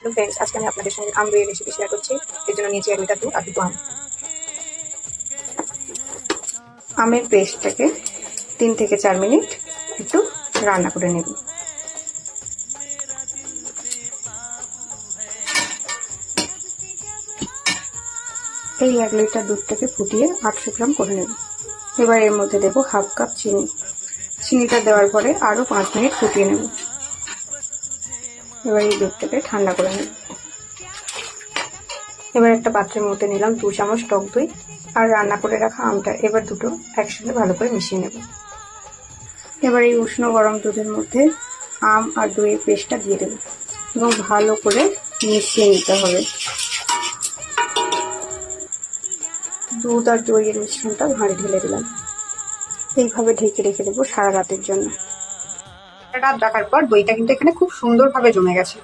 Hello friends, আজকে আমি আপনাদের সঙ্গে আম দইয়ের রেসিপি শেয়ার করছি। এর জন্য নিয়েছি 1 লিটার দুধ আর 2 আম। আমের পেস্টটাকে 3 থেকে 4 মিনিট একটু রান্না করে নেব। এই 1 লিটার দুধটাকে ফুটিয়ে 800 গ্রাম করে নেব। এবার এর মধ্যে দেব হাফ কাপ চিনি। চিনিটা দেওয়ার পরে আরো 5 মিনিট ফুটিয়ে নেব। এবার এই দুধটাকে ঠান্ডা করে নেব। এবার একটা পাত্রের মধ্যে নিলাম 2 চামচ টক দই আর রান্না করে রাখা আমটা। এবার দুটো একসাথে ভালো করে মিশিয়ে নেব। এবার এই উষ্ণ গরম দুধের মধ্যে আম আর দইয়ের পেস্টটা দিয়ে দেব এবং ভালো করে মিশিয়ে নিতে হবে। দুধ আর দইয়ের মিশ্রণটা ভাঁড়ে ঢেলে দিলাম। এইভাবে ঢেকে রেখে দেবো সারা রাতের জন্য। রাত রাখার পর দইটা কিন্তু এখানে খুব সুন্দরভাবে জমে গেছে।